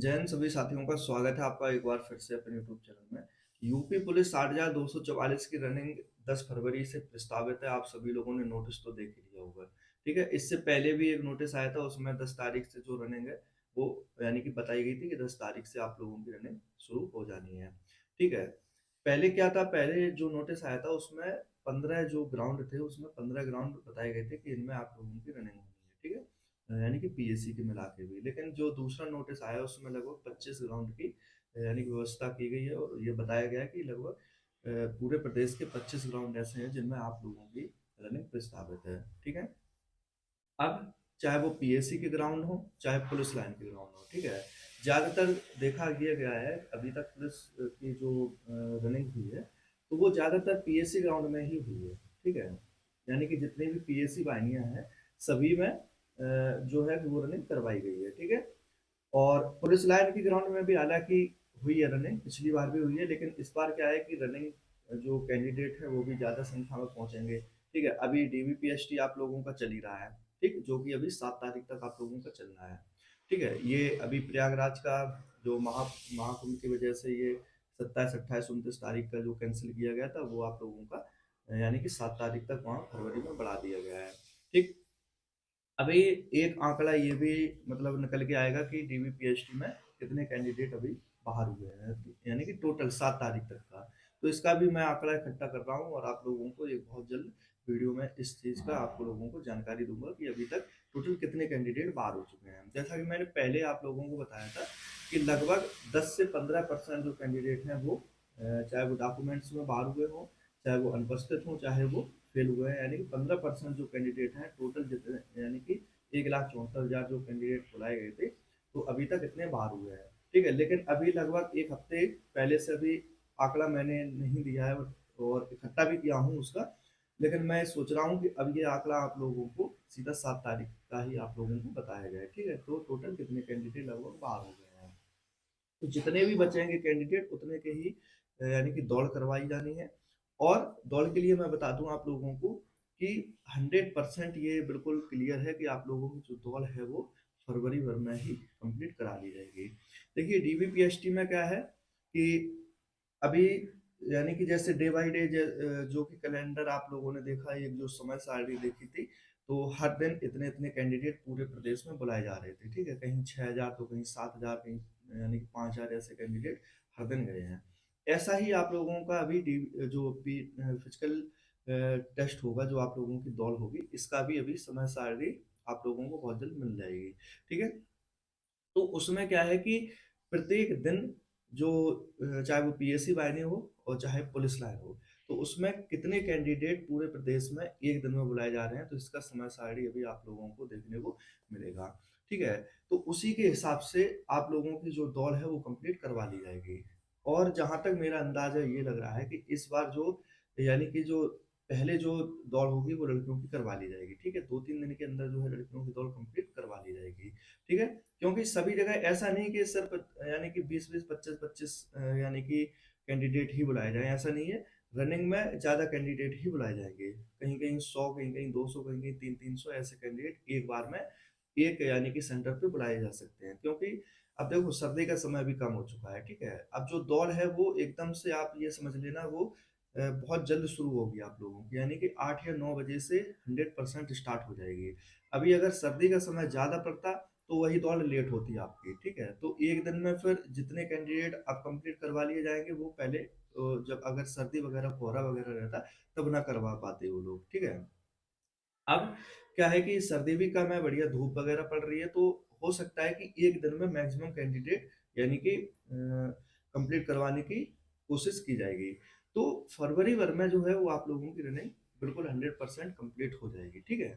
जय हिंद सभी साथियों का स्वागत है आपका एक बार फिर से अपने यूट्यूब चैनल में। यूपी पुलिस 60,244 की रनिंग 10 फरवरी से प्रस्तावित है। आप सभी लोगों ने नोटिस तो देख ही लिया होगा। ठीक है, इससे पहले भी एक नोटिस आया था, उसमें 10 तारीख से जो रनिंग है वो यानी कि बताई गई थी कि 10 तारीख से आप लोगों की रनिंग शुरू हो जानी है। ठीक है, पहले क्या था, पहले जो नोटिस आया था उसमें 15 जो ग्राउंड थे उसमें 15 ग्राउंड बताए गए थे कि इनमें आप लोगों की रनिंग होनी है। ठीक है, यानी कि पीएससी के मिला के भी, लेकिन जो दूसरा नोटिस आया उसमें लगभग 25 ग्राउंड की यानी कि व्यवस्था की गई है और ये बताया गया है कि लगभग पूरे प्रदेश के 25 ग्राउंड ऐसे हैं जिनमें आप लोगों की रनिंग प्रस्तावित है। ठीक है, अब चाहे वो पीएससी के ग्राउंड हो चाहे पुलिस लाइन के ग्राउंड हो। ठीक है, ज्यादातर देखा गया है अभी तक पुलिस की जो रनिंग हुई है तो वो ज्यादातर पीएससी ग्राउंड में ही हुई है। ठीक है, यानी कि जितनी भी पीएससी वाहिनियां हैं सभी में जो है वो रनिंग करवाई गई है। ठीक है, और पुलिस लाइन की ग्राउंड में भी हालांकि हुई है रनिंग, पिछली बार भी हुई है, लेकिन इस बार क्या है कि रनिंग जो कैंडिडेट है वो भी ज्यादा संख्या में पहुंचेंगे। ठीक है, अभी डीवीपीएसटी आप लोगों का चल ही रहा है। ठीक, जो कि अभी 7 तारीख तक आप लोगों का चलना है। ठीक है, ये अभी प्रयागराज का जो महाकुंभ की वजह से ये 27, 28, 29 तारीख का जो कैंसिल किया गया था वो आप लोगों का यानी कि 7 तारीख तक वहाँ फरवरी में बढ़ा दिया गया है। ठीक, अभी एक आंकड़ा ये भी मतलब निकल के आएगा कि डीबीपीएसटी में कितने कैंडिडेट अभी बाहर हुए हैं, यानी कि टोटल 7 तारीख तक का। तो इसका भी मैं आंकड़ा इकट्ठा कर रहा हूँ और आप लोगों को एक बहुत जल्द वीडियो में इस चीज का आप लोगों को जानकारी दूंगा कि अभी तक टोटल कितने कैंडिडेट बाहर हो चुके हैं। जैसा कि मैंने पहले आप लोगों को बताया था कि लगभग 10 से 15% जो कैंडिडेट हैं वो चाहे वो डॉक्यूमेंट्स में बाहर हुए हों, चाहे वो अनुपस्थित हों, चाहे वो फेल हुए हैं, यानी कि 15% जो कैंडिडेट हैं टोटल जितने, यानी कि 1,74,000 जो कैंडिडेट बुलाए गए थे तो अभी तक इतने बाहर हुए हैं। ठीक है, लेकिन अभी लगभग एक हफ्ते पहले से अभी आंकड़ा मैंने नहीं दिया है और इकट्ठा भी किया हूँ उसका, लेकिन मैं सोच रहा हूँ कि अब ये आंकड़ा आप लोगों को सीधा 7 तारीख का ही आप लोगों को बताया जाए। ठीक है, तो टोटल कितने कैंडिडेट लगभग बाहर हो गए हैं, तो जितने भी बचेंगे कैंडिडेट उतने के ही यानी कि दौड़ करवाई जानी है। और दौड़ के लिए मैं बता दूं आप लोगों को कि 100% ये बिल्कुल क्लियर है कि आप लोगों की जो दौड़ है वो फरवरी भर में ही कंप्लीट करा ली जाएगी। देखिए डीबीपीएसटी में क्या है कि अभी यानी कि जैसे डे बाई डे जो कि कैलेंडर आप लोगों ने देखा, एक जो समय सारणी देखी थी, तो हर दिन इतने इतने कैंडिडेट पूरे प्रदेश में बुलाए जा रहे थे। ठीक है, कहीं 6,000 तो कहीं 7,000, कहीं यानी कि 5,000 ऐसे कैंडिडेट हर दिन गए हैं। ऐसा ही आप लोगों का अभी जो फिजिकल टेस्ट होगा, जो आप लोगों की दौड़ होगी, इसका भी अभी समय सारणी आप लोगों को बहुत जल्द मिल जाएगी। ठीक है, तो उसमें क्या है कि प्रत्येक दिन जो चाहे वो पीएससी वाहिनी हो और चाहे पुलिस लाइन हो, तो उसमें कितने कैंडिडेट पूरे प्रदेश में एक दिन में बुलाए जा रहे हैं, तो इसका समय सारणी अभी आप लोगों को देखने को मिलेगा। ठीक है, तो उसी के हिसाब से आप लोगों की जो दौड़ है वो कंप्लीट करवा ली जाएगी। और जहां तक मेरा अंदाजा ये लग रहा है कि इस बार जो यानी कि जो पहले जो दौड़ होगी वो लड़कियों की करवा ली जाएगी। ठीक है, 2-3 दिन के अंदर जो है लड़कियों की दौड़ कंप्लीट करवा ली जाएगी। ठीक है, क्योंकि सभी जगह ऐसा नहीं कि सिर्फ यानी कि 20-20, 25-25 यानी कि कैंडिडेट ही बुलाए जाएं, ऐसा नहीं है। रनिंग में ज्यादा कैंडिडेट ही बुलाए जाएंगे, कहीं कहीं 100, कहीं कहीं 200, कहीं कहीं 300 ऐसे कैंडिडेट एक बार में एक यानी कि सेंटर पे बुलाए जा सकते हैं। क्योंकि अब देखो सर्दी का समय भी कम हो चुका है। ठीक है, अब जो दौड़ है वो एकदम से आप ये समझ लेना वो बहुत जल्द शुरू होगी आप लोगों की, यानी कि 8 या 9 बजे से 100% स्टार्ट हो जाएगी। अभी अगर सर्दी का समय ज्यादा पड़ता तो वही दौड़ लेट होती है आपकी। ठीक है, तो एक दिन में फिर जितने कैंडिडेट अब कंप्लीट करवा लिए जाएंगे वो पहले जब अगर सर्दी वगैरह कोहरा वगैरह रहता तब ना करवा पाते वो लोग। ठीक है, अब क्या है कि सर्दी भी कम है, बढ़िया धूप वगैरह पड़ रही है, तो हो सकता है कि एक दिन में मैक्सिमम कैंडिडेट यानी कि कंप्लीट करवाने की कोशिश की जाएगी। तो फरवरी भर में जो है वो आप लोगों की रनिंग बिल्कुल 100% कंप्लीट हो जाएगी। ठीक है,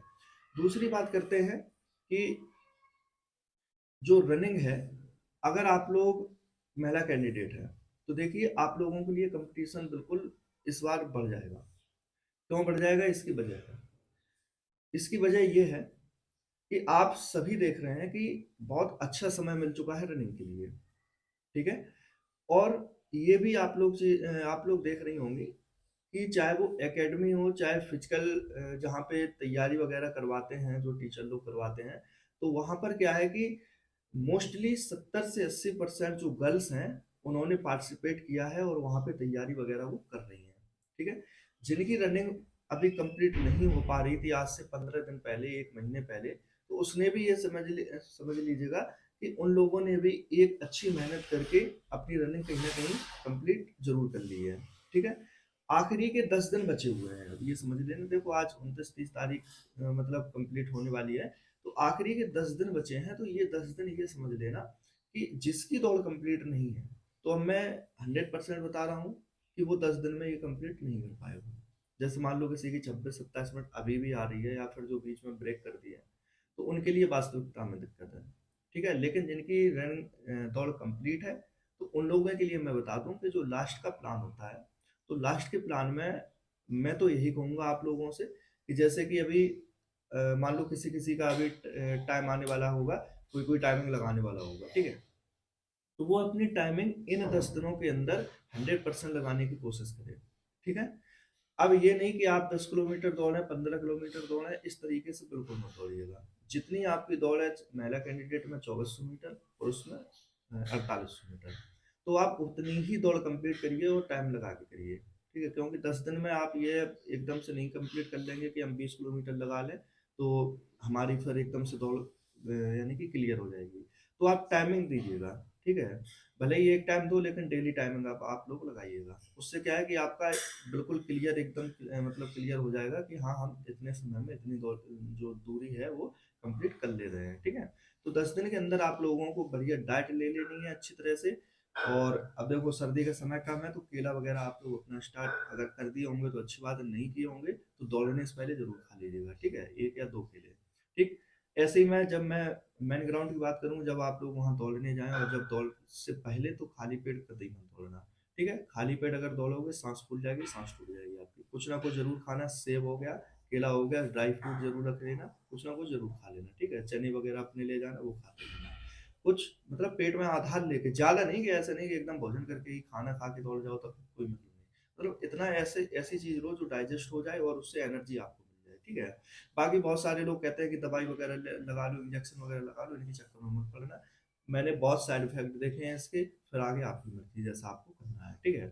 दूसरी बात करते हैं कि जो रनिंग है, अगर आप लोग महिला कैंडिडेट हैं तो देखिए आप लोगों के लिए कंपटीशन बिल्कुल इस बार बढ़ जाएगा। क्यों बढ़ जाएगा, इसकी वजह ये है कि आप सभी देख रहे हैं कि बहुत अच्छा समय मिल चुका है रनिंग के लिए। ठीक है, और ये भी आप लोग देख रही होंगी कि चाहे वो एकेडमी हो चाहे फिजिकल जहाँ पे तैयारी वगैरह करवाते हैं, जो टीचर लोग करवाते हैं, तो वहां पर क्या है कि मोस्टली 70 से 80% जो गर्ल्स हैं उन्होंने पार्टिसिपेट किया है और वहाँ पे तैयारी वगैरह वो कर रही हैं। ठीक है, जिनकी रनिंग अभी कंप्लीट नहीं हो पा रही थी आज से 15 दिन पहले, 1 महीने पहले, तो उसने भी ये समझ लीजिएगा कि उन लोगों ने भी एक अच्छी मेहनत करके अपनी रनिंग कहीं ना कहीं कंप्लीट जरूर कर ली है। ठीक है, आखिरी के 10 दिन बचे हुए हैं, अब ये समझ लेना। देखो आज 29-30 तारीख मतलब कंप्लीट होने वाली है, तो आखिरी के 10 दिन बचे हैं, तो ये 10 दिन ये समझ लेना कि जिसकी दौड़ कंप्लीट नहीं है, तो अब मैं 100% बता रहा हूँ कि वो 10 दिन में ये कंप्लीट नहीं कर पाएगा। जैसे मान लो किसी की 26-27 मिनट अभी भी आ रही है, या फिर जो बीच में ब्रेक कर दिया है, तो उनके लिए वास्तविकता में दिक्कत है। ठीक है, लेकिन जिनकी दौड़ कंप्लीट है, तो उन लोगों के लिए मैं बता दूं कि जो लास्ट का प्लान होता है, तो लास्ट के प्लान में मैं तो यही कहूंगा आप लोगों से कि जैसे कि अभी मान लो किसी किसी का अभी टाइम आने वाला होगा, कोई कोई टाइमिंग लगाने वाला होगा। ठीक है, तो वो अपनी टाइमिंग इन 10 दिनों के अंदर 100% लगाने की कोशिश करे। ठीक है, अब ये नहीं कि आप 10 किलोमीटर दौड़े, 15 किलोमीटर दौड़े, इस तरीके से बिल्कुल मत दौड़िएगा। जितनी आपकी दौड़ है, महिला कैंडिडेट में 2400 मीटर, पुरुष में 4800 मीटर, तो आप उतनी ही दौड़ कंप्लीट करिए और टाइम लगा के करिए। ठीक है, क्योंकि 10 दिन में आप ये एकदम से नहीं कंप्लीट कर लेंगे कि हम 20 किलोमीटर लगा लें, तो हमारी फिर एकदम से दौड़ यानी कि क्लियर हो जाएगी। तो आप टाइमिंग दीजिएगा। ठीक है, भले ही एक टाइम दो, लेकिन डेली टाइमिंग आप लोग लगाइएगा। उससे क्या है कि आपका बिल्कुल क्लियर एकदम मतलब क्लियर हो जाएगा कि हाँ, हम इतने समय में इतनी दौड़ जो दूरी है वो कंप्लीट कर ले रहे हैं। ठीक है, तो 10 दिन के अंदर आप लोगों को बढ़िया डाइट ले लेनी है अच्छी तरह से। और अब देखो सर्दी का समय कम है, तो केला वगैरह आप लोग अपना स्टार्ट अगर कर दिए होंगे तो अच्छी बात है, नहीं किए होंगे तो दौड़ने से पहले जरूर खा लीजिएगा। ठीक है, 1 या 2 केले। ठीक, ऐसे ही मैं मैन ग्राउंड की बात करूँ, जब आप लोग वहाँ दौड़ने जाएं, और जब दौड़ से पहले तो खाली पेट कतई मत दौड़ना। ठीक है, खाली पेट अगर दौड़ोगे सांस फूल जाएगी, सांस टूट जाएगी आपकी। कुछ ना कुछ जरूर खाना, सेब हो गया, केला हो गया, ड्राई फ्रूट जरूर रख लेना, कुछ ना कुछ जरूर खा लेना। ठीक है, चने वगैरह अपने ले जाना, वो खाते लेना। कुछ मतलब पेट में आधार लेके, ज्यादा नहीं कि ऐसे नहीं कि एकदम भोजन करके ही खाना खा के दौड़ जाओ, तो कोई मतलब नहीं। मतलब इतना ऐसे ऐसी चीज लो जो डाइजेस्ट हो जाए और उससे एनर्जी आपको मिल जाए। ठीक है, बाकी बहुत सारे लोग कहते हैं कि दवाई वगैरह लगा लो, इंजेक्शन वगैरह लगा लो, इनके चक्कर में मत पड़ना। मैंने बहुत साइड इफेक्ट देखे हैं इसके, फिर आगे आपकी मर्जी जैसा आपको करना है। ठीक है,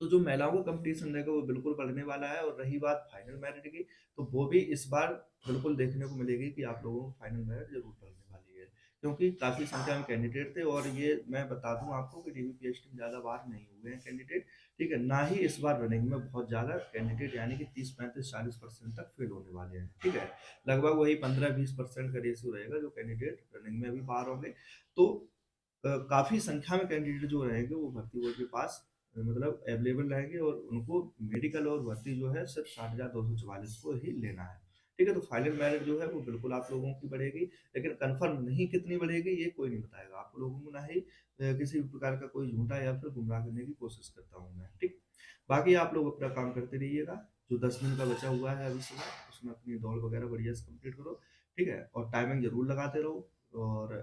तो जो महिलाओं का कंपटीशन रहेगा वो बिल्कुल बढ़ने वाला है। और रही बात फाइनल मेरिट की, तो वो भी इस बार बिल्कुल देखने को मिलेगी कि आप लोगों को फाइनल मेरिट जरूर बढ़ने वाली है, क्योंकि काफी संख्या में कैंडिडेट थे। और ये मैं बता दूं आपको कि DBPST में ज्यादा बार नहीं हुए हैं कैंडिडेट। ठीक है, ना ही इस बार रनिंग में बहुत ज्यादा कैंडिडेट, यानी कि 30, 35, 40% तक फेल होने वाले हैं। ठीक है, लगभग वही 15-20% का रेशियो रहेगा जो कैंडिडेट रनिंग में अभी बाहर होंगे। तो काफी संख्या में कैंडिडेट जो रहेंगे वो भर्ती बोर्ड के पास मतलब अवेलेबल रहेंगे, और उनको मेडिकल और भर्ती जो है सिर्फ 60,244 को ही लेना है। ठीक है, तो फाइनल मेरिट जो है वो बिल्कुल आप लोगों की बढ़ेगी, लेकिन कंफर्म नहीं कितनी बढ़ेगी ये कोई नहीं बताएगा आप लोगों को, ना ही किसी भी प्रकार का कोई झूठा या फिर गुमराह करने की कोशिश करता हूँ मैं। ठीक, बाकी आप लोग अपना काम करते रहिएगा। जो 10 दिन का बचा हुआ है अभी समय, उसमें अपनी दौड़ वगैरह बढ़िया से कंप्लीट करो। ठीक है, और टाइमिंग जरूर लगाते रहो। और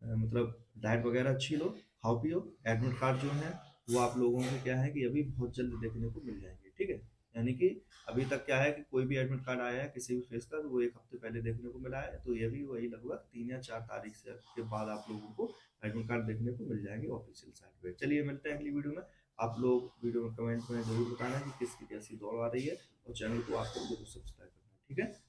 मतलब डाइट वगैरह अच्छी लो, खाओ पियो। एडमिट कार्ड जो है वो आप लोगों को क्या है कि अभी बहुत जल्द देखने को मिल जाएंगे। ठीक है, यानी कि अभी तक क्या है कि कोई भी एडमिट कार्ड आया है किसी भी फेस का, तो वो 1 हफ्ते पहले देखने को मिला है, तो ये भी वही लगभग 3 या 4 तारीख से के बाद आप लोगों को एडमिट कार्ड देखने को मिल जाएंगे ऑफिशियल साइट पे। चलिए मिलते हैं अगली वीडियो में। आप लोग वीडियो में कमेंट में जरूर बताना कि किसकी कैसी दौड़ आ रही है, और चैनल को आपको जरूर सब्सक्राइब करना है। ठीक है।